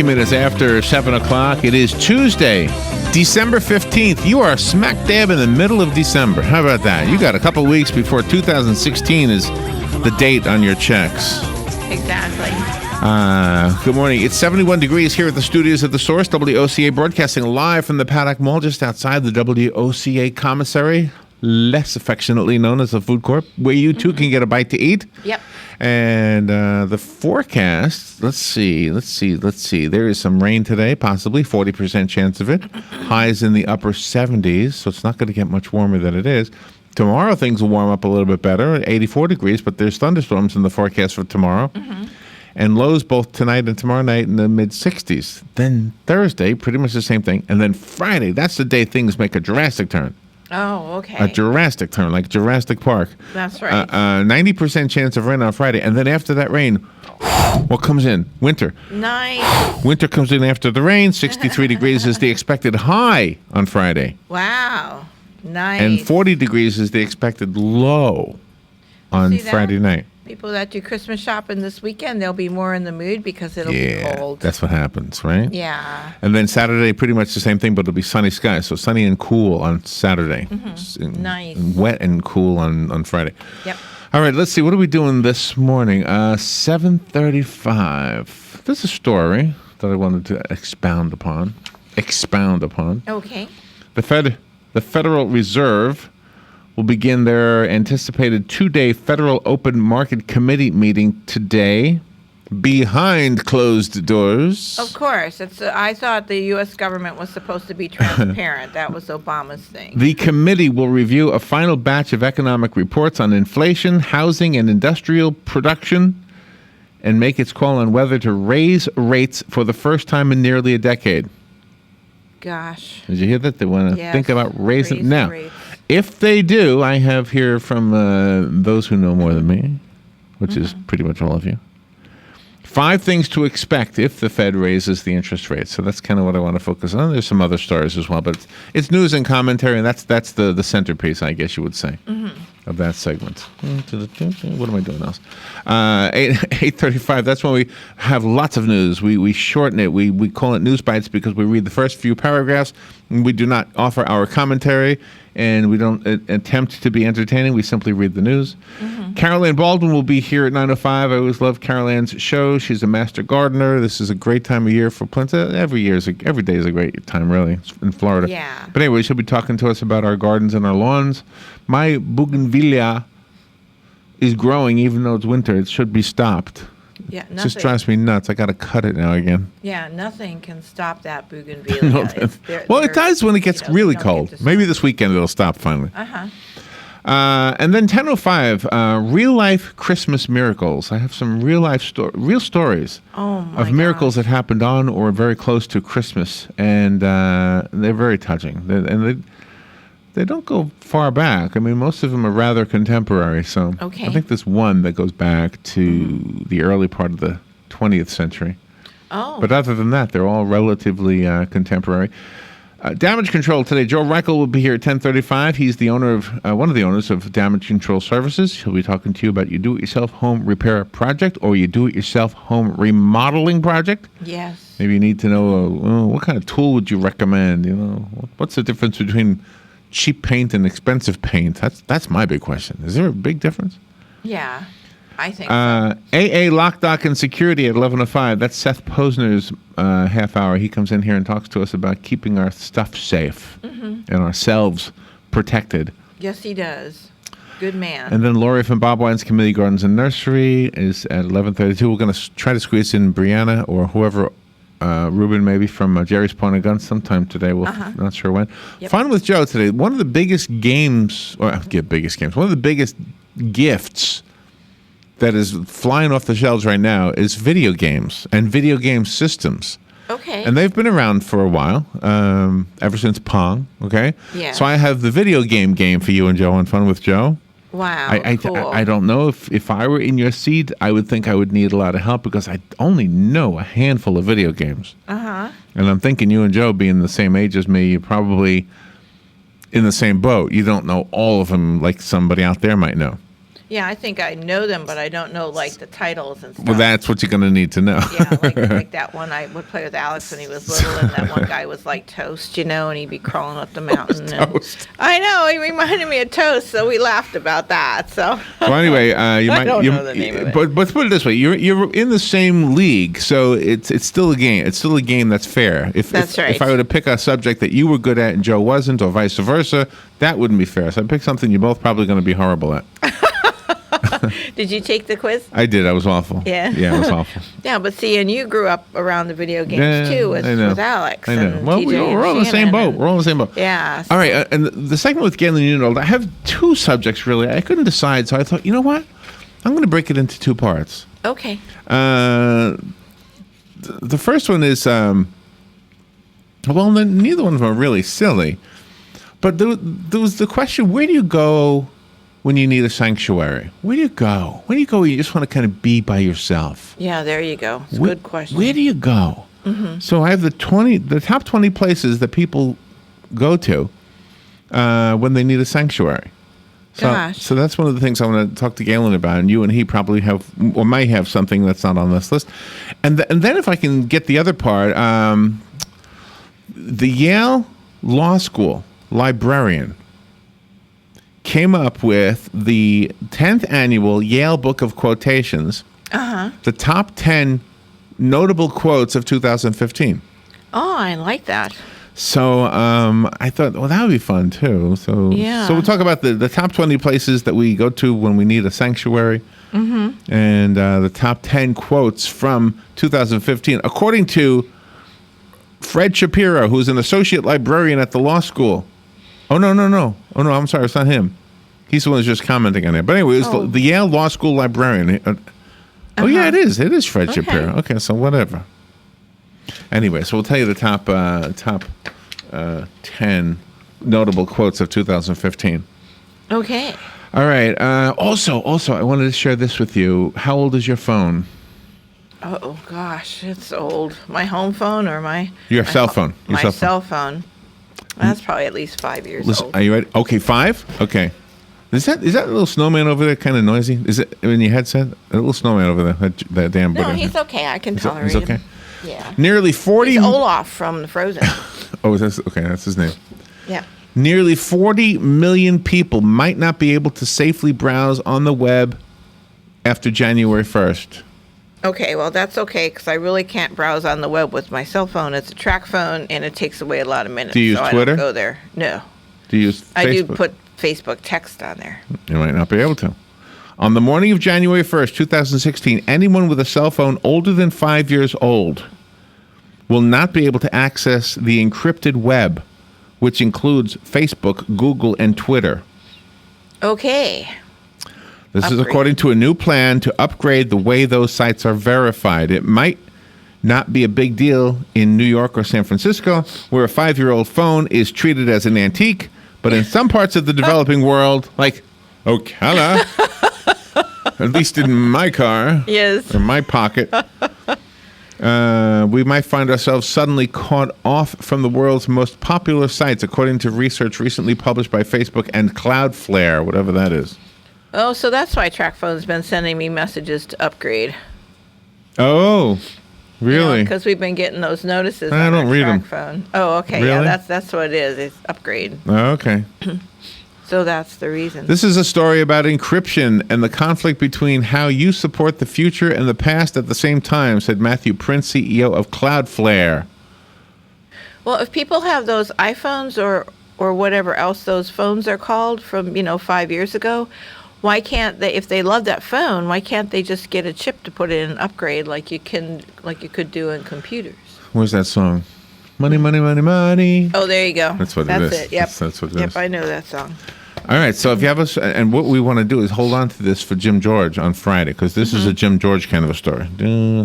minutes after 7 o'clock. It is Tuesday, December 15th. You are smack dab in the middle of December. How about that? You got a couple weeks before 2016 is the date on your checks. Exactly. Good morning. It's 71 degrees here at the studios of The Source, WOCA, broadcasting live from the Paddock Mall just outside the WOCA commissary, less affectionately known as the food court, where you too can get a bite to eat. Yep. And the forecast, let's see. There is some rain today, possibly 40% chance of it. Highs in the upper 70s, so it's not going to get much warmer than it is. Tomorrow things will warm up a little bit better, 84 degrees, but there's thunderstorms in the forecast for tomorrow. Mm-hmm. And lows both tonight and tomorrow night in the mid-60s. Then Thursday, pretty much the same thing. And then Friday, that's the day things make a drastic turn. Oh, okay. A drastic turn, like Jurassic Park. That's right. 90% chance of rain on Friday. And then after that rain, what comes in? Winter. Nice. Winter comes in after the rain. 63 degrees is the expected high on Friday. Wow. Nice. And 40 degrees is the expected low on Friday night. People that do Christmas shopping this weekend, they'll be more in the mood because it'll be cold. That's what happens, right? Yeah. And then Saturday, pretty much the same thing, but it'll be sunny skies. So sunny and cool on Saturday. Mm-hmm. Nice. And wet and cool on Friday. Yep. All right, let's see. What are we doing this morning? 7:35. There's a story that I wanted to expound upon. Okay. The Federal Reserve will begin their anticipated 2-day Federal Open Market Committee meeting today behind closed doors. Of course. I thought the U.S. government was supposed to be transparent. That was Obama's thing. The committee will review a final batch of economic reports on inflation, housing, and industrial production and make its call on whether to raise rates for the first time in nearly a decade. Gosh. Did you hear that? They want to think about raising now. Rates. If they do, I have here from those who know more than me, which is pretty much all of you, 5 things to expect if the Fed raises the interest rate. So that's kind of what I want to focus on. There's some other stories as well, but it's news and commentary, and that's the centerpiece, I guess you would say, of that segment. What am I doing else? 8:35. That's when we have lots of news. We shorten it. We call it News Bites because we read the first few paragraphs. We do not offer our commentary, and we don't attempt to be entertaining. We simply read the news. Carol Ann Baldwin will be here at 9:05. I always love Carol Ann's show. She's a master gardener. This is a great time of year for plants. Every day is a great time, really, in Florida. Yeah. But anyway, she'll be talking to us about our gardens and our lawns. My bougainvillea is growing even though it's winter. It should be stopped. Yeah, It just drives me nuts. I got to cut it now again. Yeah, nothing can stop that bougainvillea. Well, it does when it gets really cold. Maybe this weekend it'll stop finally. And then 10:05, real life Christmas miracles. I have some real stories of miracles that happened on or very close to Christmas, and they're very touching. They don't go far back. I mean, most of them are rather contemporary. So I think there's one that goes back to the early part of the 20th century. Oh. But other than that, they're all relatively contemporary. Damage Control today. Joe Reichel will be here at 10:35. He's the owner of one of the owners of Damage Control Services. He'll be talking to you about your do-it-yourself home repair project or your do-it-yourself home remodeling project. Yes. Maybe you need to know what kind of tool would you recommend. You know, what's the difference between cheap paint and expensive paint? That's my big question. Is there a big difference? Yeah. I think AA Lock, Dock, and Security at 11:05. That's Seth Posner's half hour. He comes in here and talks to us about keeping our stuff safe and ourselves protected. Yes, he does. Good man. And then Lori from Bob Wine's Community Gardens and Nursery is at 11:32. We're going to try to squeeze in Brianna or whoever, Ruben maybe from Jerry's Point of Guns sometime today. We'll not sure when. Yep. Fun with Joe today. One of the biggest games, one of the biggest gifts that is flying off the shelves right now is video games and video game systems. Okay. And they've been around for a while, ever since Pong, okay? Yeah. So I have the video game for you and Joe on Fun with Joe. Wow, cool. I don't know if I were in your seat, I would think I would need a lot of help because I only know a handful of video games. And I'm thinking you and Joe being the same age as me, you're probably in the same boat. You don't know all of them like somebody out there might know. Yeah, I think I know them, but I don't know like the titles and stuff. Well, that's what you're going to need to know. Yeah, like that one I would play with Alex when he was little, and that one guy was like Toast, and he'd be crawling up the mountain. Toast? I know, he reminded me of Toast, so we laughed about that. So. Well, anyway, you might. don't know the name of it. But put it this way: you're in the same league, so it's still a game. It's still a game that's fair. That's right. If I were to pick a subject that you were good at and Joe wasn't, or vice versa, that wouldn't be fair. So I pick something you're both probably going to be horrible at. Did you take the quiz? I did. I was awful. Yeah. Yeah, I was awful. Yeah, but see, and you grew up around the video games too with Alex. I know. And Well, TJ we're all in the same boat. We're all in the same boat. Yeah. All right. And the segment with Galen Newnold, I have two subjects really. I couldn't decide, so I thought, you know what? I'm going to break it into two parts. Okay. The first one is, well, neither one of them are really silly. But there was the question, where do you go when you need a sanctuary? Where do you go? Where do you go when you just want to kind of be by yourself? Yeah, there you go. It's a good question. Where do you go? Mm-hmm. So I have the top 20 places that people go to when they need a sanctuary. So that's one of the things I want to talk to Galen about, and you and he probably have, or may have something that's not on this list. And then if I can get the other part, the Yale Law School librarian came up with the 10th annual Yale Book of Quotations, the top 10 notable quotes of 2015. Oh, I like that. So I thought, well, that would be fun too. So we'll talk about the top 20 places that we go to when we need a sanctuary, and the top 10 quotes from 2015, according to Fred Shapiro, who's an associate librarian at the law school. Oh, no. Oh, no, I'm sorry. It's not him. He's the one who's just commenting on it. But anyway, it was the Yale Law School librarian. Oh, yeah, it is. It is Fred Shapiro. Okay, so whatever. Anyway, so we'll tell you the top 10 notable quotes of 2015. Okay. All right. Also, I wanted to share this with you. How old is your phone? Oh, gosh, it's old. My home phone or Your cell phone. My cell phone. That's probably at least 5 years old. Are you ready? Okay, 5? Okay. Is that a little snowman over there kind of noisy? Is it in your headset? A little snowman over there. That damn No, Buddha. he's okay. I can tolerate He's okay? him. Yeah. Nearly 40... He's Olaf from Frozen. Oh, that's his name. Yeah. Nearly 40 million people might not be able to safely browse on the web after January 1st. Okay, well, that's okay, because I really can't browse on the web with my cell phone. It's a track phone, and it takes away a lot of minutes. Do you use Twitter? I don't go there. No. Do you use Facebook? I do put Facebook text on there. You might not be able to. On the morning of January 1st, 2016, anyone with a cell phone older than 5 years old will not be able to access the encrypted web, which includes Facebook, Google, and Twitter. Okay. This is according to a new plan to upgrade the way those sites are verified. It might not be a big deal in New York or San Francisco, where a 5-year-old phone is treated as an antique, but in some parts of the developing world, like Ocala, at least in my car, Yes. or my pocket, we might find ourselves suddenly caught off from the world's most popular sites, according to research recently published by Facebook and Cloudflare, whatever that is. Oh, so that's why TrackPhone's been sending me messages to upgrade. Oh, really? Because we've been getting those notices I on don't our read 'em. TrackPhone. Oh, okay. Really? Yeah, that's what it is. It's upgrade. Oh, okay. So that's the reason. This is a story about encryption and the conflict between how you support the future and the past at the same time, said Matthew Prince, CEO of Cloudflare. Well, if people have those iPhones or whatever else those phones are called from, 5 years ago, why can't they, if they love that phone, why can't they just get a chip to put in an upgrade like you could do in computers? Where's that song? Money, money, money, money. Oh, there you go. That's what it is. That's it. Yep. That's what it Yep, is. I know that song. All right, so if you have and what we want to do is hold on to this for Jim George on Friday, because this is a Jim George kind of a story.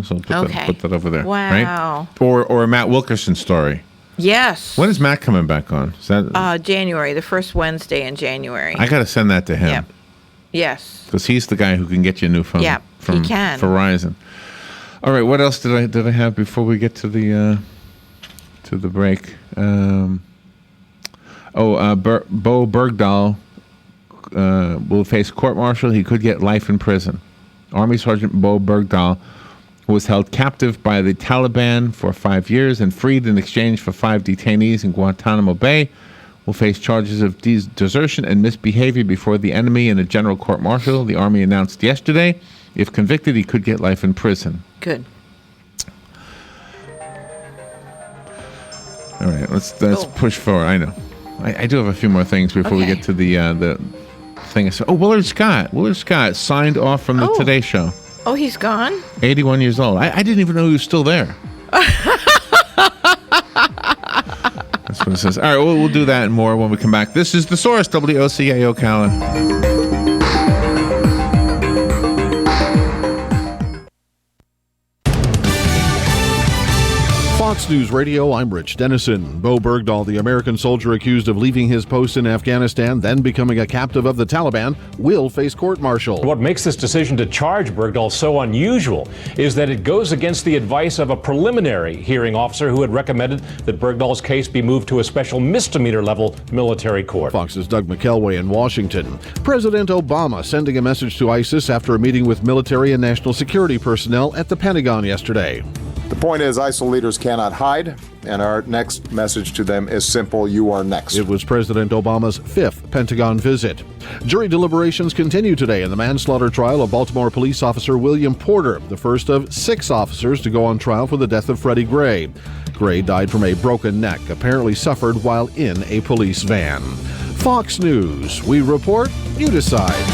So put that over there. Wow. Right? Or a Matt Wilkerson story. Yes. When is Matt coming back on? Is that January, the first Wednesday in January. I got to send that to him. Yep. Yes. Because he's the guy who can get you a new phone. Yeah, from he can. Verizon. All right, what else did I have before we get to the break? Bo Bergdahl will face court-martial. He could get life in prison. Army Sergeant Bo Bergdahl, who was held captive by the Taliban for 5 years and freed in exchange for 5 detainees in Guantanamo Bay, will face charges of desertion and misbehavior before the enemy in a general court-martial. The Army announced yesterday, if convicted, he could get life in prison. Good. All right, let's push forward. I know. I do have a few more things before we get to the thing. Oh, Willard Scott. Willard Scott signed off from the Today Show. Oh, he's gone? 81 years old. I didn't even know he was still there. That's what it says. All right, we'll do that and more when we come back. This is The Source, WOCA Ocala. Fox News Radio, I'm Rich Dennison. Bo Bergdahl, the American soldier accused of leaving his post in Afghanistan, then becoming a captive of the Taliban, will face court-martial. What makes this decision to charge Bergdahl so unusual is that it goes against the advice of a preliminary hearing officer who had recommended that Bergdahl's case be moved to a special misdemeanor-level military court. Fox's Doug McKelway in Washington. President Obama sending a message to ISIS after a meeting with military and national security personnel at the Pentagon yesterday. The point is, ISIL leaders cannot hide, and our next message to them is simple: you are next. It was President Obama's 5th Pentagon visit. Jury deliberations continue today in the manslaughter trial of Baltimore police officer William Porter, the first of 6 officers to go on trial for the death of Freddie Gray. Gray died from a broken neck, apparently suffered while in a police van. Fox News. We report, you decide.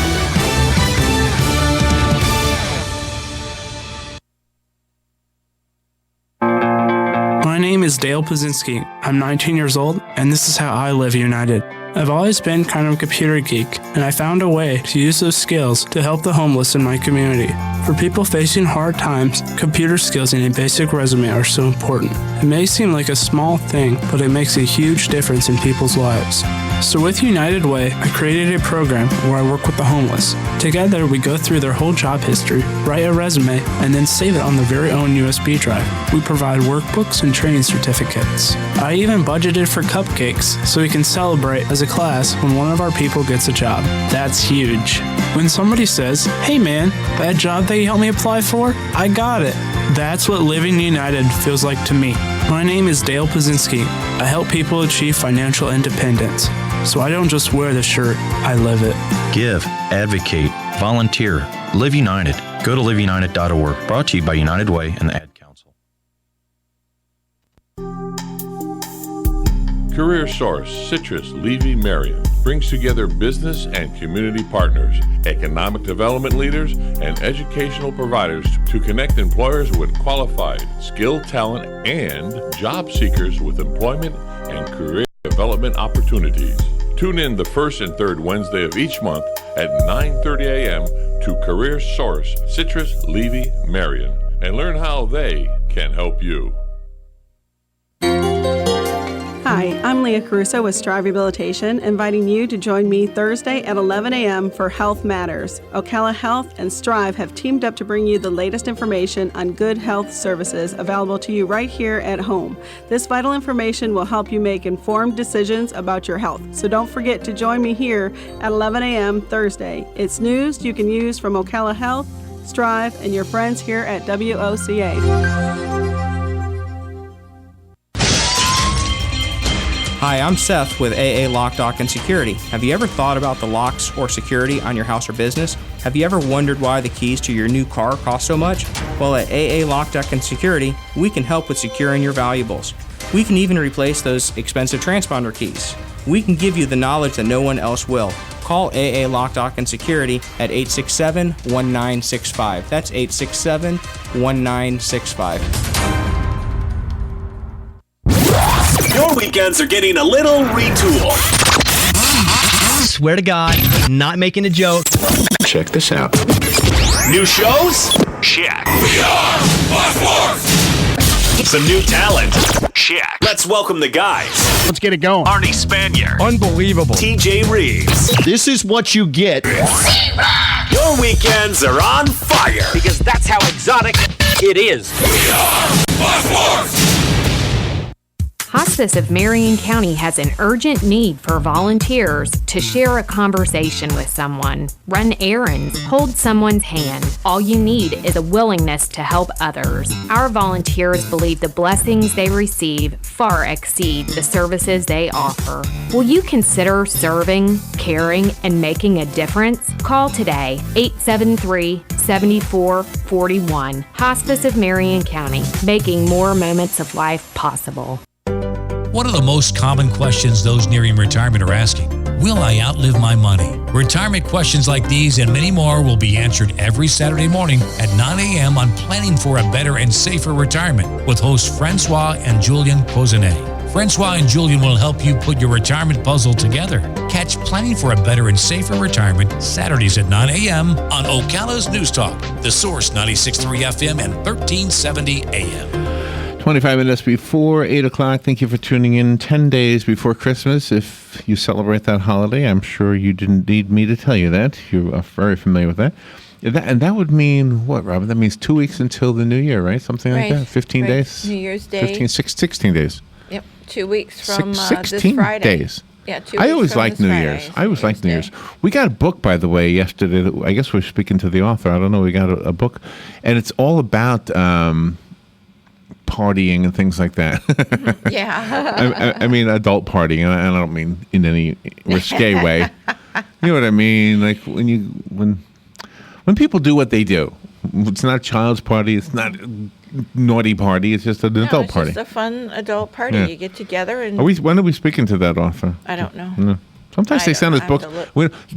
My name is Dale Pazinski. I'm 19 years old, and this is how I live united. I've always been kind of a computer geek, and I found a way to use those skills to help the homeless in my community. For people facing hard times, computer skills and a basic resume are so important. It may seem like a small thing, but it makes a huge difference in people's lives. So with United Way, I created a program where I work with the homeless. Together, we go through their whole job history, write a resume, and then save it on their very own USB drive. We provide workbooks and training certificates. I even budgeted for cupcakes so we can celebrate as a class when one of our people gets a job. That's huge. When somebody says, "Hey man, that job that you helped me apply for, I got it." That's what living united feels like to me. My name is Dale Pazinski. I help people achieve financial independence. So I don't just wear the shirt, I live it. Give, advocate, volunteer, Live United. Go to liveunited.org. Brought to you by United Way and the Ad Council. Career Source, Citrus, Levy, Marion brings together business and community partners, economic development leaders, and educational providers to connect employers with qualified, skilled talent and job seekers with employment and career development opportunities. Tune in the first and third Wednesday of each month at 9:30 a.m. to Career Source, Citrus, Levy, Marion, and learn how they can help you. Hi, I'm Leah Caruso with Strive Rehabilitation, inviting you to join me Thursday at 11 a.m. for Health Matters. Ocala Health and Strive have teamed up to bring you the latest information on good health services available to you right here at home. This vital information will help you make informed decisions about your health. So don't forget to join me here at 11 a.m. Thursday. It's news you can use from Ocala Health, Strive, and your friends here at WOCA. Hi, I'm Seth with AA Lock, Dock, and Security. Have you ever thought about the locks or security on your house or business? Have you ever wondered why the keys to your new car cost so much? Well, at AA Lock, Dock, and Security, we can help with securing your valuables. We can even replace those expensive transponder keys. We can give you the knowledge that no one else will. Call AA Lock, Dock, and Security at 867-1965. That's 867-1965. Your weekends are getting a little retooled. Swear to God, not making a joke. Check this out. New shows? Check. We are Force. Some new talent? Check. Let's welcome the guys. Let's get it going. Arnie Spanier. Unbelievable. TJ Reeves. This is what you get. Your weekends are on fire. Because that's how exotic it is. We are Force. Hospital Hospice of Marion County has an urgent need for volunteers to share a conversation with someone, run errands, hold someone's hand. All you need is a willingness to help others. Our volunteers believe the blessings they receive far exceed the services they offer. Will you consider serving, caring, and making a difference? Call today, 873-7441. Hospice of Marion County, making more moments of life possible. One of the most common questions those nearing retirement are asking: will I outlive my money? Retirement questions like these and many more will be answered every Saturday morning at 9 a.m. on Planning for a Better and Safer Retirement with hosts Francois and Julian Pozenet. Francois and Julian will help you put your retirement puzzle together. Catch Planning for a Better and Safer Retirement Saturdays at 9 a.m. on Ocala's News Talk, The Source 96.3 FM and 1370 AM. 25 minutes before 8 o'clock. Thank you for tuning in 10 days before Christmas. If you celebrate that holiday, I'm sure you didn't need me to tell you that. You are very familiar with that. And that would mean what, Robin? That means 2 weeks until the new year, right? Something like that? 15 days? New Year's Day. 16 days. Yep, 2 weeks from 16 this Friday. days. Yeah, 2 weeks I always from liked this New Friday Year's. is I always liked New Day. Year's. We got a book, by the way, yesterday. I guess we're speaking to the author. I don't know. We got a book. And it's all about partying and things like that. Yeah. I mean, adult partying. And I don't mean in any risque way. You know what I mean? Like when people do what they do. It's not a child's party. It's not a naughty party. It's just an adult party. It's just a fun adult party. Yeah. You get together and... When are we speaking to that author? I don't know. No. Sometimes they send us books.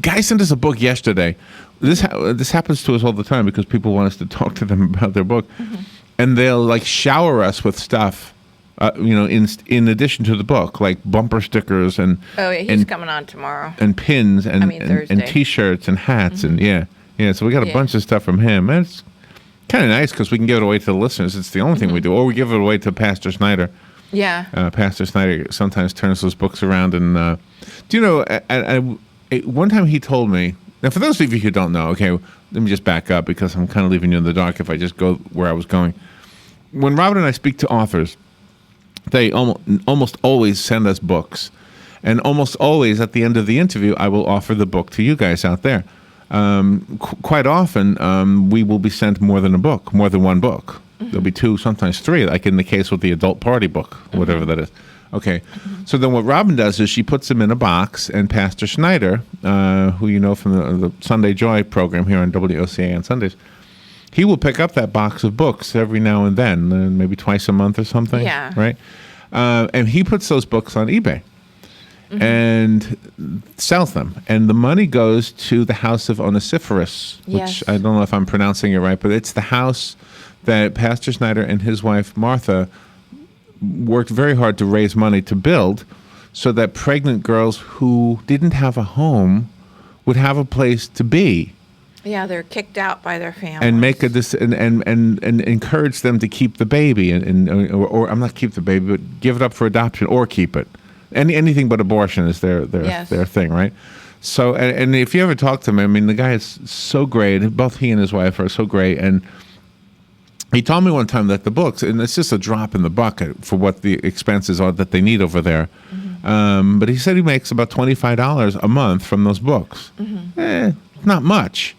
Guys sent us a book yesterday. This happens to us all the time because people want us to talk to them about their book. Mm-hmm. And they'll like shower us with stuff, in addition to the book, like bumper stickers and... Oh, yeah, he's coming on tomorrow. And pins and Thursday. T-shirts and hats and yeah. So we got a bunch of stuff from him. And it's kind of nice because we can give it away to the listeners. It's the only thing we do. Or we give it away to Pastor Snyder. Yeah. Pastor Snyder sometimes turns those books around. And do you know, one time he told me, now for those of you who don't know, okay, let me just back up because I'm kind of leaving you in the dark if I just go where I was going. When Robin and I speak to authors, they almost always send us books. And almost always at the end of the interview, I will offer the book to you guys out there. Quite often, we will be sent more than one book. Mm-hmm. There'll be 2, sometimes 3, like in the case with the adult party book, whatever that is. Okay, so then what Robin does is she puts them in a box, and Pastor Schneider, who you know from the Sunday Joy program here on WOCA on Sundays, he will pick up that box of books every now and then, maybe twice a month or something. Yeah. Right? And he puts those books on eBay. Mm-hmm. And sells them. And the money goes to the House of Onesiphorus, which I don't know if I'm pronouncing it right, but it's the house that Pastor Snyder and his wife, Martha, worked very hard to raise money to build so that pregnant girls who didn't have a home would have a place to be. Yeah, they're kicked out by their family. And make and encourage them to keep the baby, or I'm not keep the baby, but give it up for adoption or keep it. Anything but abortion is their thing, right? So, and if you ever talk to him, I mean, the guy is so great. Both he and his wife are so great. And he told me one time that the books, and it's just a drop in the bucket for what the expenses are that they need over there. Mm-hmm. But he said he makes about $25 a month from those books. Mm-hmm. Not much,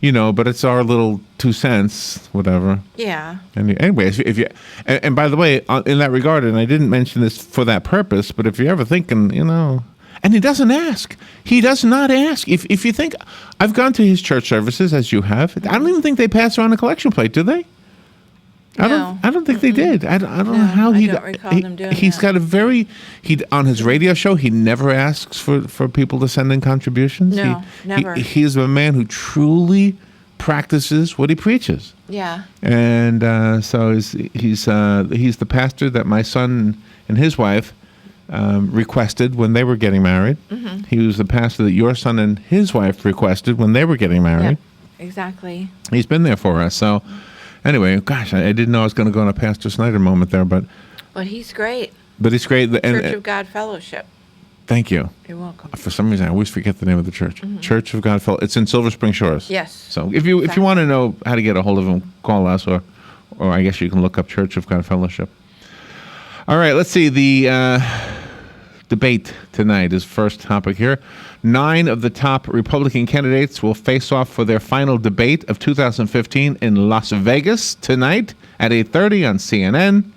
but it's our little 2 cents, whatever. Yeah. Anyways, if you and by the way, in that regard, and I didn't mention this for that purpose, but if you're ever thinking, and he doesn't ask. He does not ask. If you think, I've gone to his church services as you have. I don't even think they pass around a collection plate, do they? No. I don't think they did. I don't know how I don't recall them doing he's that. got on his radio show, he never asks for people to send in contributions. No, never. He's a man who truly practices what he preaches. Yeah. And so he's the pastor that my son and his wife requested when they were getting married. Mm-hmm. He was the pastor that your son and his wife requested when they were getting married. Yep, exactly. He's been there for us. So anyway, gosh, I didn't know I was going to go on a Pastor Snyder moment there, but he's great. But he's great. Church of God Fellowship. Thank you. You're welcome. For some reason, I always forget the name of the church. Mm-hmm. Church of God Fellowship. It's in Silver Spring Shores. Yes. So if you want to know how to get a hold of him, call us, or I guess you can look up Church of God Fellowship. All right, let's see. The debate tonight is first topic here. 9 of the top Republican candidates will face off for their final debate of 2015 in Las Vegas tonight at 8:30 on CNN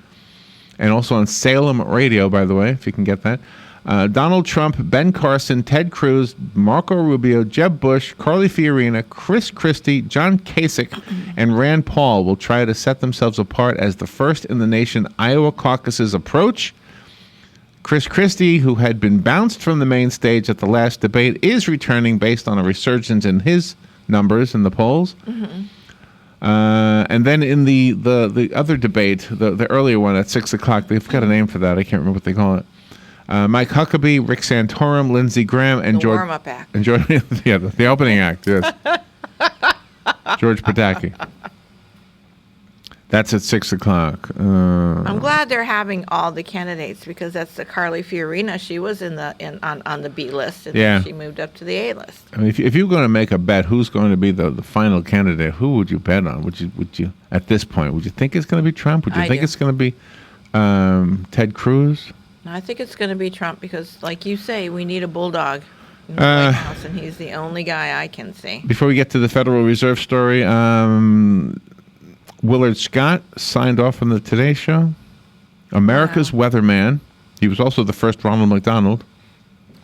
and also on Salem Radio, by the way, if you can get that. Donald Trump, Ben Carson, Ted Cruz, Marco Rubio, Jeb Bush, Carly Fiorina, Chris Christie, John Kasich, and Rand Paul will try to set themselves apart as the first in the nation Iowa caucuses approach. Chris Christie, who had been bounced from the main stage at the last debate, is returning based on a resurgence in his numbers in the polls. And then in the other debate, the earlier one at 6 o'clock, they've got a name for that. I can't remember what they call it. Mike Huckabee, Rick Santorum, Lindsey Graham, and The warm-up act. And George, yeah, the opening act, yes. George Pataki. That's at 6 o'clock. I'm glad they're having all the candidates because that's the Carly Fiorina. She was on the B list, and Yeah. then she moved up to the A list. I mean, if you're going to make a bet, who's going to be the final candidate? Who would you bet on? Would you at this point? Would you think it's going to be Trump? Would you I think do. it's going to be Ted Cruz? I think it's going to be Trump because, like you say, we need a bulldog in the White House, and he's the only guy I can see. Before we get to the Federal Reserve story, Willard Scott signed off from the Today Show. America's weatherman. He was also the first Ronald McDonald.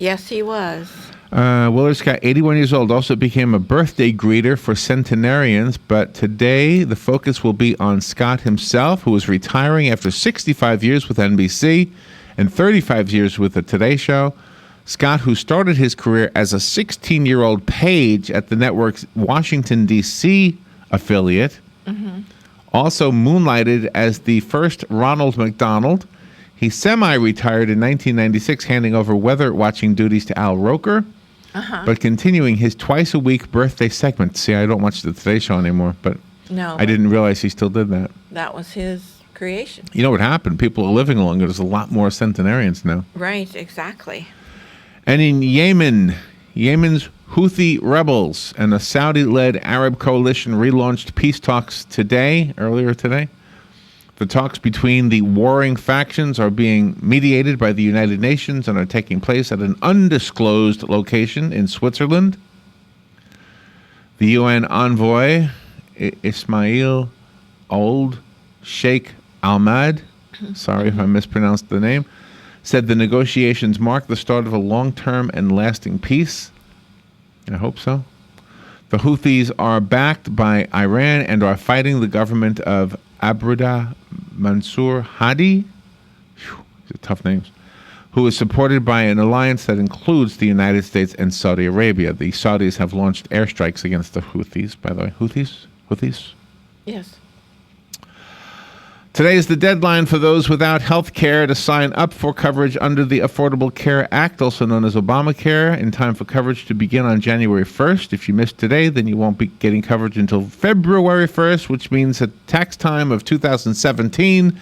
Yes, he was. Willard Scott, 81 years old, also became a birthday greeter for centenarians, but today the focus will be on Scott himself, who is retiring after 65 years with NBC and 35 years with the Today Show. Scott, who started his career as a 16-year-old page at the network's Washington, D.C. affiliate, also moonlighted as the first Ronald McDonald. He semi-retired in 1996, handing over weather-watching duties to Al Roker, but continuing his twice-a-week birthday segment. See, I don't watch the Today Show anymore, but No, I didn't realize he still did that. that was his creation. You know what happened? People are living longer. There's a lot more centenarians now. Right, exactly. And in Yemen, Yemen's Houthi rebels and a Saudi-led Arab coalition relaunched peace talks earlier today. The talks between the warring factions are being mediated by the United Nations and are taking place at an undisclosed location in Switzerland. The UN envoy, Ismail Old Sheikh Ahmad, sorry if I mispronounced the name, said the negotiations mark the start of a long-term and lasting peace. I hope so. The Houthis are backed by Iran and are fighting the government of Abdullah Mansour Hadi, these are tough names, who is supported by an alliance that includes the United States and Saudi Arabia. The Saudis have launched airstrikes against the Houthis, by the way. Houthis? Yes. Today is the deadline for those without health care to sign up for coverage under the Affordable Care Act, also known as Obamacare, in time for coverage to begin on January 1st. If you miss today, then you won't be getting coverage until February 1st, which means at tax time of 2017,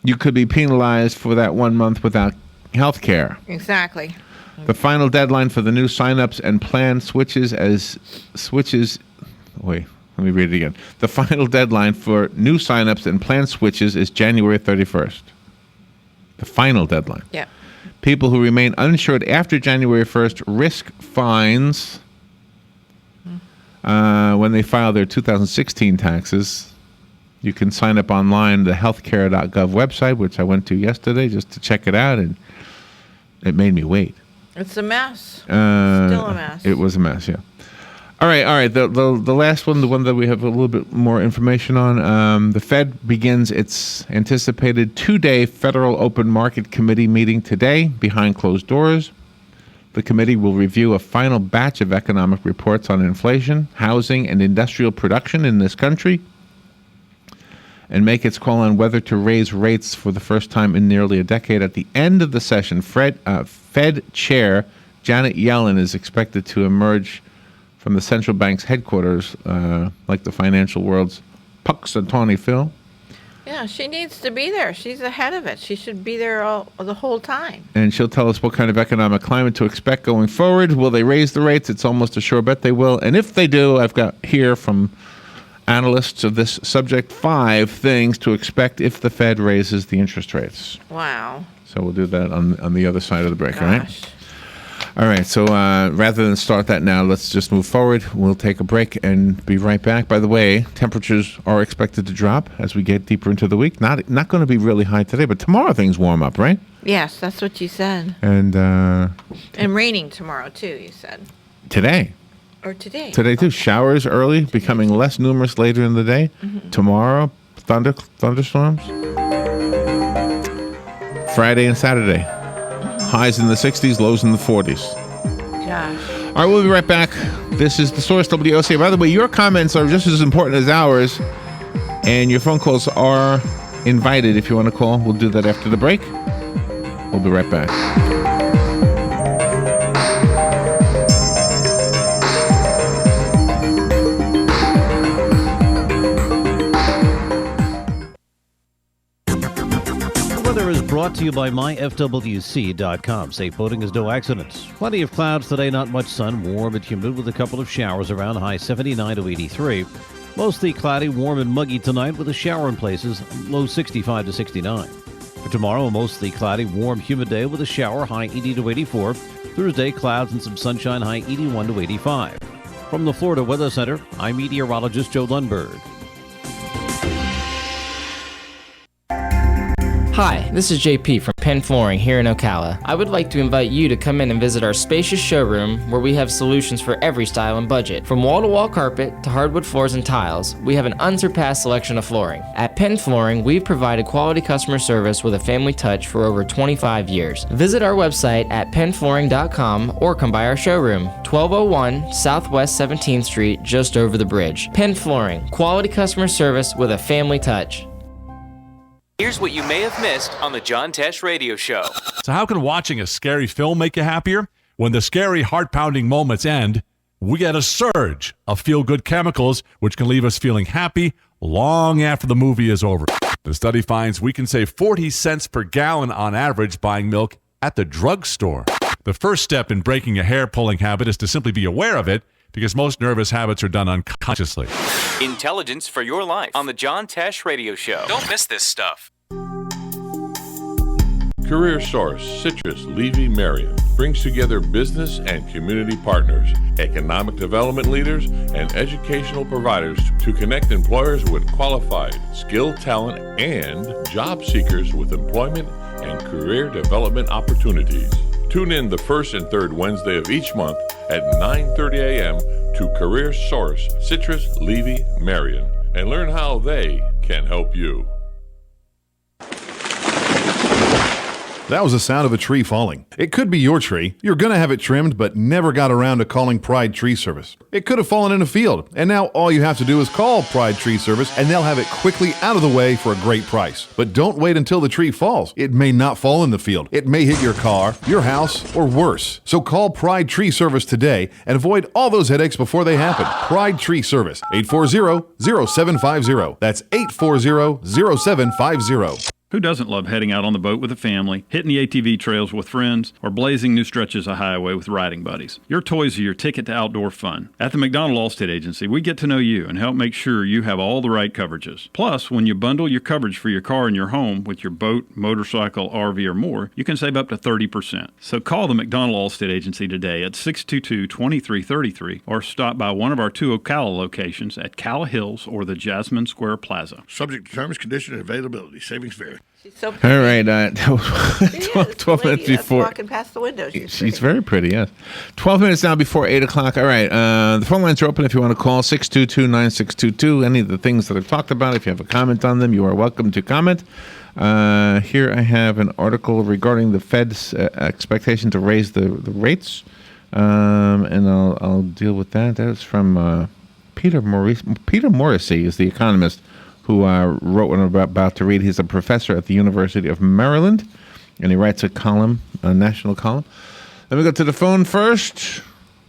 you could be penalized for that 1 month without health care. Exactly. The final deadline for the new signups and plan let me read it again. The final deadline for new signups and plan switches is January 31st. The final deadline. Yeah. People who remain uninsured after January 1st risk fines when they file their 2016 taxes. You can sign up online, the healthcare.gov website, which I went to yesterday just to check it out, and it made me wait. It's a mess. Still a mess. It was a mess, yeah. All right. The last one, the one that we have a little bit more information on, the Fed begins its anticipated 2-day Federal Open Market Committee meeting today behind closed doors. The committee will review a final batch of economic reports on inflation, housing, and industrial production in this country, and make its call on whether to raise rates for the first time in nearly a decade. At the end of the session, Fed Chair Janet Yellen is expected to emerge from the central bank's headquarters, like the financial world's Punxsutawney Phil. Yeah, she needs to be there. She's ahead of it. She should be there the whole time. And she'll tell us what kind of economic climate to expect going forward. Will they raise the rates? It's almost a sure bet they will. And if they do, I've got here from analysts of this subject 5 things to expect if the Fed raises the interest rates. Wow. So we'll do that on the other side of the break, all right? All right, so rather than start that now, let's just move forward. We'll take a break and be right back. By the way, temperatures are expected to drop as we get deeper into the week. Not going to be really high today, but tomorrow things warm up, right? Yes, that's what you said. And raining tomorrow, too, you said. Today. Or today. Today, too. Showers early, becoming less numerous later in the day. Mm-hmm. Tomorrow, thunderstorms. Friday and Saturday. Highs in the 60s, lows in the 40s. Gosh. All right, we'll be right back. This is The Source, WOC. By the way, your comments are just as important as ours, and your phone calls are invited if you want to call. We'll do that after the break. We'll be right back. Brought to you by myfwc.com. Safe boating is no accidents. Plenty of clouds today, not much sun. Warm and humid with a couple of showers around, high 79 to 83. Mostly cloudy, warm and muggy tonight with a shower in places, low 65 to 69. For tomorrow, a mostly cloudy, warm, humid day with a shower, high 80 to 84. Thursday, clouds and some sunshine, high 81 to 85. From the Florida Weather Center, I'm meteorologist Joe Lundberg. Hi, this is JP from Penn Flooring here in Ocala. I would like to invite you to come in and visit our spacious showroom where we have solutions for every style and budget. From wall-to-wall carpet to hardwood floors and tiles, we have an unsurpassed selection of flooring. At Penn Flooring, we've provided quality customer service with a family touch for over 25 years. Visit our website at pennflooring.com or come by our showroom, 1201 Southwest 17th Street, just over the bridge. Penn Flooring, quality customer service with a family touch. Here's what you may have missed on the John Tesh Radio Show. So how can watching a scary film make you happier? When the scary, heart-pounding moments end, we get a surge of feel-good chemicals, which can leave us feeling happy long after the movie is over. The study finds we can save 40 cents per gallon on average buying milk at the drugstore. The first step in breaking a hair-pulling habit is to simply be aware of it, because most nervous habits are done unconsciously. Intelligence for your life on the John Tesh Radio Show. Don't miss this stuff. Career Source, Citrus, Levy, Marion brings together business and community partners, economic development leaders, and educational providers to connect employers with qualified, skilled talent and job seekers with employment and career development opportunities. Tune in the first and third Wednesday of each month at 9:30 a.m. to Career Source, Citrus, Levy, Marion, and learn how they can help you. That was the sound of a tree falling. It could be your tree. You're going to have it trimmed, but never got around to calling Pride Tree Service. It could have fallen in a field, and now all you have to do is call Pride Tree Service, and they'll have it quickly out of the way for a great price. But don't wait until the tree falls. It may not fall in the field. It may hit your car, your house, or worse. So call Pride Tree Service today and avoid all those headaches before they happen. Pride Tree Service, 840-0750. That's 840-0750. Who doesn't love heading out on the boat with a family, hitting the ATV trails with friends, or blazing new stretches of highway with riding buddies? Your toys are your ticket to outdoor fun. At the McDonald Allstate Agency, we get to know you and help make sure you have all the right coverages. Plus, when you bundle your coverage for your car and your home with your boat, motorcycle, RV, or more, you can save up to 30%. So call the McDonald Allstate Agency today at 622-2333 or stop by one of our 2 Ocala locations at Calla Hills or the Jasmine Square Plaza. Subject to terms, conditions, and availability. Savings vary. She's so All right, 12 minutes before. Walking past the window. She's very pretty, yes. 12 minutes now before 8 o'clock. All right, the phone lines are open if you want to call 622-9622. Any of the things that I've talked about, if you have a comment on them, you are welcome to comment. Here I have an article regarding the Fed's expectation to raise the rates, and I'll deal with that. That is from Peter Morrissey is the economist who wrote what I'm about to read. He's a professor at the University of Maryland, and he writes a column, a national column. Let me go to the phone first.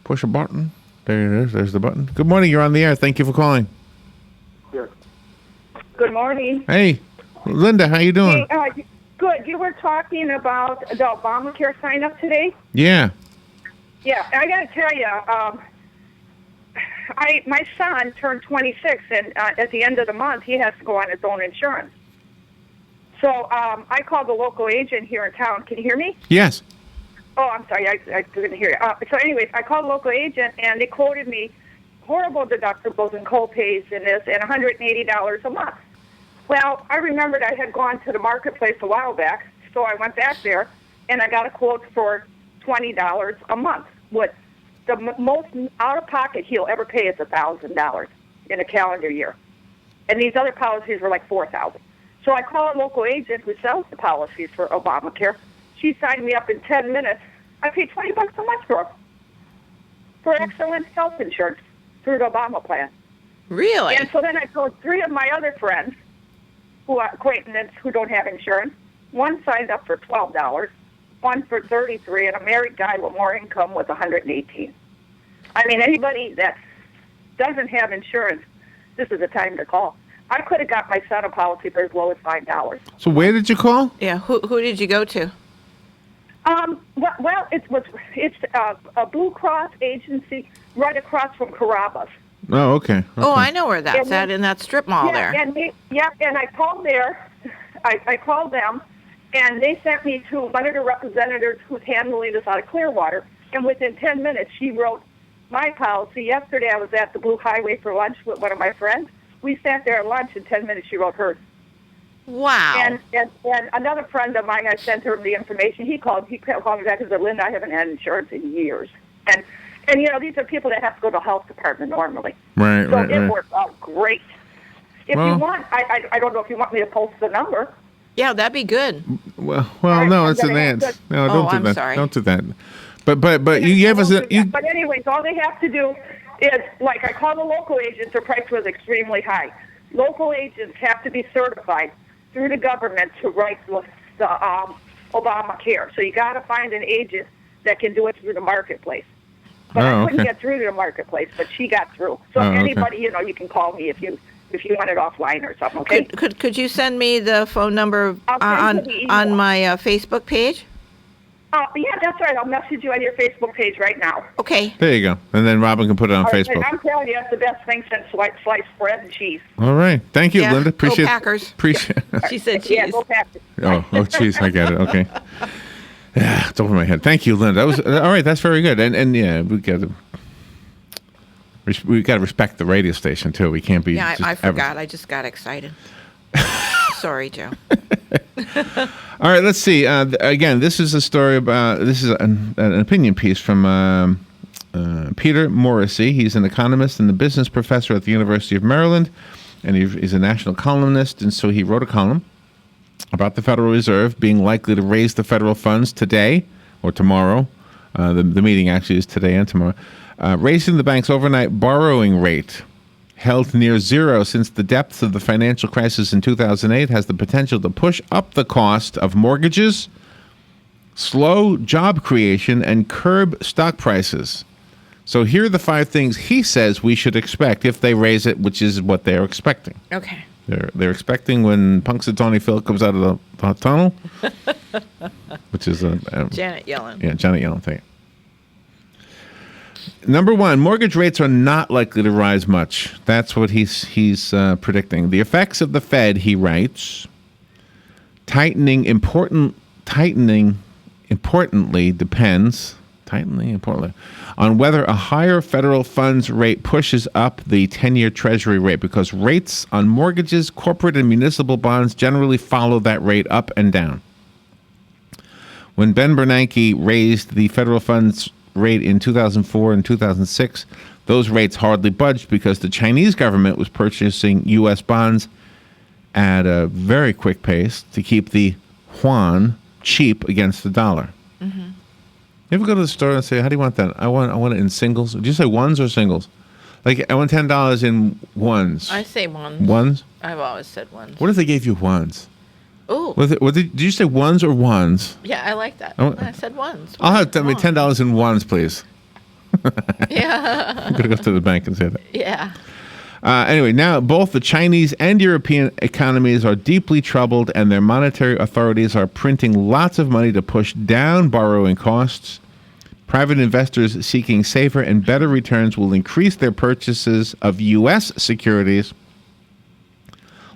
Push a button. There it is. There's the button. Good morning. You're on the air. Thank you for calling. Good morning. Hey, Linda, how you doing? Hey, good. You were talking about the Obamacare sign-up today? Yeah. Yeah, I got to tell you, my son turned 26, and at the end of the month, he has to go on his own insurance. So I called the local agent here in town. Can you hear me? Yes. Oh, I'm sorry. I couldn't hear you. So anyways, I called the local agent, and they quoted me horrible deductibles and co-pays and this, and $180 a month. Well, I remembered I had gone to the marketplace a while back, so I went back there, and I got a quote for $20 a month. What the most out-of-pocket he'll ever pay is $1,000 in a calendar year. And these other policies were like $4,000. So I call a local agent who sells the policies for Obamacare. She signed me up in 10 minutes. I paid $20 a month for excellent health insurance through the Obama plan. Really? And so then I told 3 of my other friends, who are acquaintances who don't have insurance. One signed up for $12, one for $33, and a married guy with more income was $118. I mean, anybody that doesn't have insurance, this is the time to call. I could have got my son a policy for as low as $5. So where did you call? Yeah, who did you go to? Well, it's a Blue Cross agency right across from Carrabba's. Oh, okay. Oh, I know where that's at, in that strip mall there. And I called there. I called them, and they sent me to one of the representatives who's handling this out of Clearwater. And within 10 minutes, she wrote my policy. Yesterday, I was at the Blue Highway for lunch with one of my friends. We sat there at lunch. In 10 minutes, she wrote hers. Wow. And another friend of mine, I sent her the information. He called me back and said, Linda, I haven't had insurance in years. And you know, these are people that have to go to the health department normally. Right, so right. it worked out great. If Well- you want, I don't know if you want me to post the number. Yeah, that'd be good. Well, right, no, I'm it's an gonna ant. have to- No, Oh, don't do I'm that. sorry. Don't do that. But you gave us a But anyways, all they have to do is, like, I called the local agents. Their price was extremely high. Local agents have to be certified through the government to write the Obamacare. So you got to find an agent that can do it through the marketplace. But I couldn't get through to the marketplace, but she got through. So Oh, okay. anybody, you know, you can call me if you want it offline or something. Okay. Could you send me the phone number I'll send you the email. on my Facebook page? Yeah, that's right. I'll message you on your Facebook page right now. Okay. There you go. And then Robin can put it on All right, Facebook. I'm telling you, that's the best thing since sliced bread and cheese. All right. Thank you, Yeah, Linda. go Appreciate Packers. Appreciate She said Yeah, cheese. go Packers. Oh, jeez, I get it. Okay. Yeah, it's over my head. Thank you, Linda. That was all right. That's very good. And yeah, we got to respect the radio station too. We can't be. Yeah, just I forgot. I just got excited. Sorry, Joe. All right, let's see. Again, this is a story about. This is an opinion piece from Peter Morrissey. He's an economist and a business professor at the University of Maryland, and he's a national columnist. And so he wrote a column about the Federal Reserve being likely to raise the federal funds today or tomorrow. The meeting actually is today and tomorrow. Raising the bank's overnight borrowing rate, held near zero since the depths of the financial crisis in 2008, has the potential to push up the cost of mortgages, slow job creation, and curb stock prices. So here are the 5 things he says we should expect if they raise it, which is what they're expecting. Okay. They're expecting when Punxsutawney Phil comes out of the tunnel, which is Janet Yellen. Yeah, Janet Yellen. Thank you. Number 1, mortgage rates are not likely to rise much. That's what he's predicting. The effects of the Fed, he writes, tightening importantly depends on whether a higher federal funds rate pushes up the 10-year Treasury rate, because rates on mortgages, corporate and municipal bonds generally follow that rate up and down. When Ben Bernanke raised the federal funds rate in 2004 and 2006, those rates hardly budged because the Chinese government was purchasing U.S. bonds at a very quick pace to keep the yuan cheap against the dollar. Mm-hmm. You ever go to the store and say, "How do you want that?" I want it in singles. Did you say ones or singles? Like, I want $10 in ones. I say ones. Ones? I've always said ones. What if they gave you ones? Ooh. Did you say ones or wands? Yeah, I like that. Oh. I said ones. I'll have $10 in wands, please. Yeah. I'm going to go to the bank and say that. Yeah. Anyway, now both the Chinese and European economies are deeply troubled, and their monetary authorities are printing lots of money to push down borrowing costs, Private investors seeking safer and better returns will increase their purchases of U.S. securities,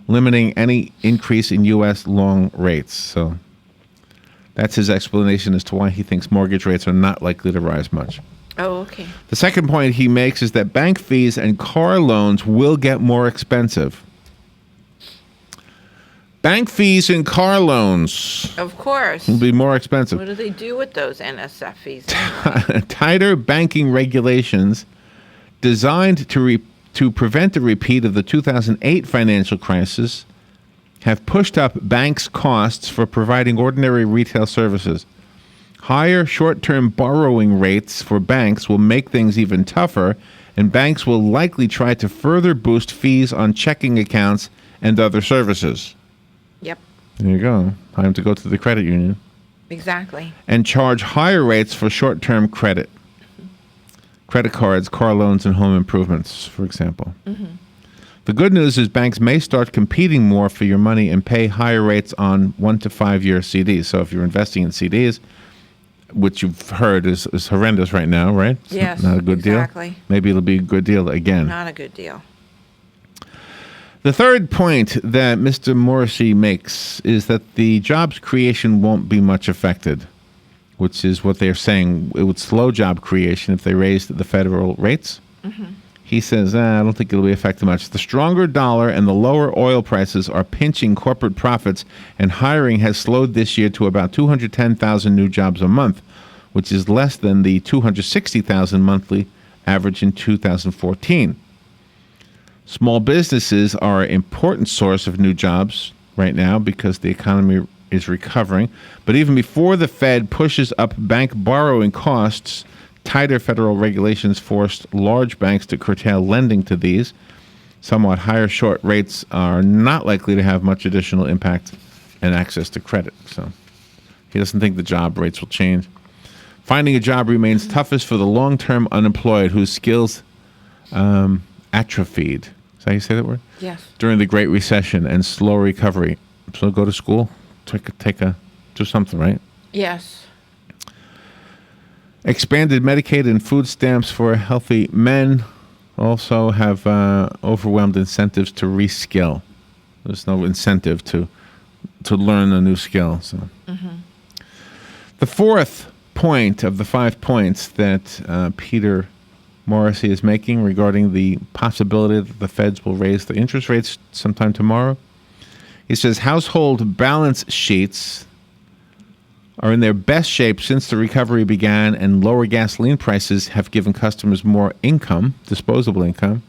limiting any increase in U.S. long rates. So that's his explanation as to why he thinks mortgage rates are not likely to rise much. Oh, okay. The second point he makes is that bank fees and car loans will get more expensive. Bank fees and car loans Of course. will be more expensive. What do they do with those NSF fees? Tighter banking regulations designed to prevent a repeat of the 2008 financial crisis have pushed up banks' costs for providing ordinary retail services. Higher short-term borrowing rates for banks will make things even tougher, and banks will likely try to further boost fees on checking accounts and other services. Yep, There you go. Time to go to the credit union. exactly. And charge higher rates for short-term credit. Credit cards, car loans, and home improvements, for example. The good news is banks may start competing more for your money and pay higher rates on 1 to 5 year CDs. So if you're investing in CDs, which you've heard is horrendous right now, right? It's Yes, not a good exactly. deal. Maybe it'll be a good deal again. Not a good deal. The third point that Mr. Morrissey makes is that the jobs creation won't be much affected, which is what they're saying. It would slow job creation if they raised the federal rates. He says, I don't think it'll be affected much. The stronger dollar and the lower oil prices are pinching corporate profits, and hiring has slowed this year to about 210,000 new jobs a month, which is less than the 260,000 monthly average in 2014. Small businesses are an important source of new jobs right now because the economy is recovering. But even before the Fed pushes up bank borrowing costs, tighter federal regulations forced large banks to curtail lending to these. Somewhat higher short rates are not likely to have much additional impact and access to credit. So he doesn't think the job rates will change. Finding a job remains toughest for the long-term unemployed whose skills atrophied. Is that how you say that word? Yes. During the Great Recession and slow recovery. So go to school, do something, right? Yes. Expanded Medicaid and food stamps for healthy men also have overwhelmed incentives to reskill. There's no incentive to learn a new skill. So, the fourth point of the 5 points that Peter Morrissey is making regarding the possibility that the feds will raise the interest rates sometime tomorrow. He says household balance sheets are in their best shape since the recovery began, and lower gasoline prices have given customers more income, disposable income.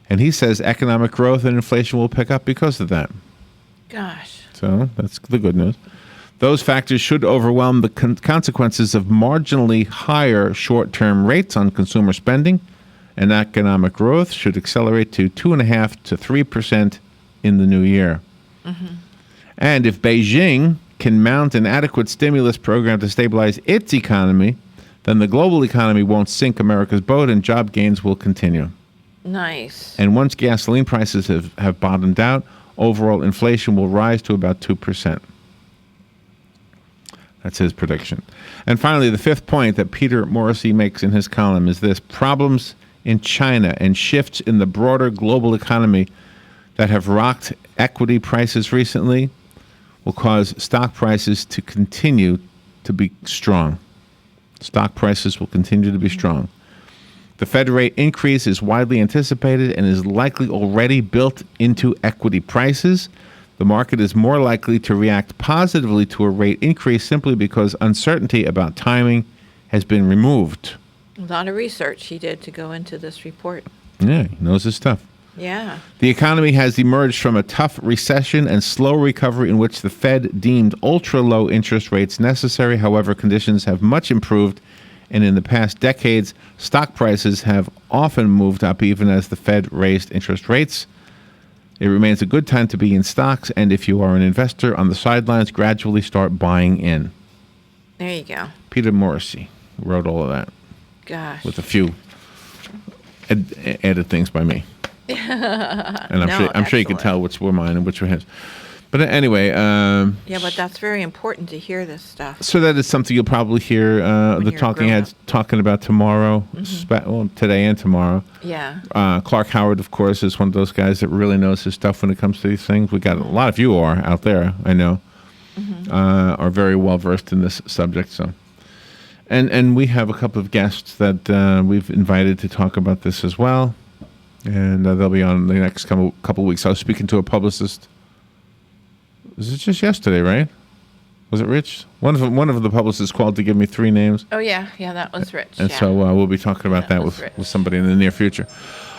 And he says economic growth and inflation will pick up because of that. Gosh. So that's the good news. Those factors should overwhelm the consequences of marginally higher short-term rates on consumer spending, and economic growth should accelerate to 2.5% to 3% in the new year. And if Beijing can mount an adequate stimulus program to stabilize its economy, then the global economy won't sink America's boat and job gains will continue. Nice. And once gasoline prices have bottomed out, overall inflation will rise to about 2%. That's his prediction. And finally, the fifth point that Peter Morrissey makes in his column is this: problems in China and shifts in the broader global economy that have rocked equity prices recently will cause stock prices to continue to be strong. Stock prices will continue to be strong. The Fed rate increase is widely anticipated and is likely already built into equity prices. The market is more likely to react positively to a rate increase simply because uncertainty about timing has been removed. A lot of research he did to go into this report. Yeah, he knows his stuff. Yeah. The economy has emerged from a tough recession and slow recovery in which the Fed deemed ultra-low interest rates necessary. However, conditions have much improved, and in the past decades, stock prices have often moved up even as the Fed raised interest rates. It remains a good time to be in stocks, and if you are an investor on the sidelines, gradually start buying in. There you go. Peter Morrissey wrote all of that. Gosh. With a few added things by me. And I'm sure you can tell which were mine and which were his. But anyway, Yeah, but that's very important to hear this stuff. so that is something you'll probably hear the you're talking grown heads talking about tomorrow, well, today and tomorrow. Yeah. Clark Howard, of course, is one of those guys that really knows his stuff when it comes to these things. We got a lot of you are out there, I know, are very well versed in this subject. So, and we have a couple of guests that we've invited to talk about this as well, and they'll be on the next couple weeks. I was speaking to a publicist. Was it just yesterday, right? Was it Rich? One of the publicists called to give me 3 names. Oh, yeah. Yeah, that was Rich. And yeah. so we'll be talking about that with somebody in the near future.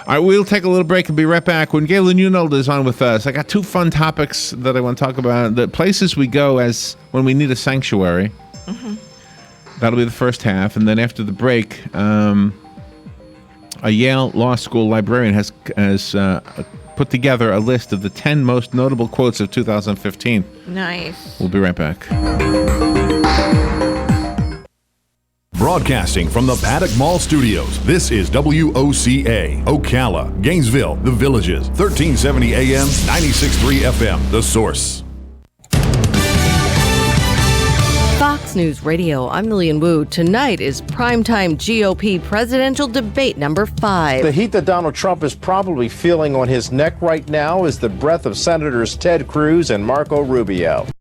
All right, we'll take a little break and be right back. When Galen Unold is on with us, I got 2 fun topics that I want to talk about. The places we go as when we need a sanctuary. That'll be the first half. And then after the break, a Yale Law School librarian has put together a list of the 10 most notable quotes of 2015. Nice. We'll be right back. Broadcasting from the Paddock Mall Studios, this is WOCA, Ocala, Gainesville, The Villages, 1370 AM, 96.3 FM, The Source. Fox News Radio, I'm Lillian Wu. Tonight is primetime GOP presidential debate number 5. The heat that Donald Trump is probably feeling on his neck right now is the breath of Senators Ted Cruz and Marco Rubio.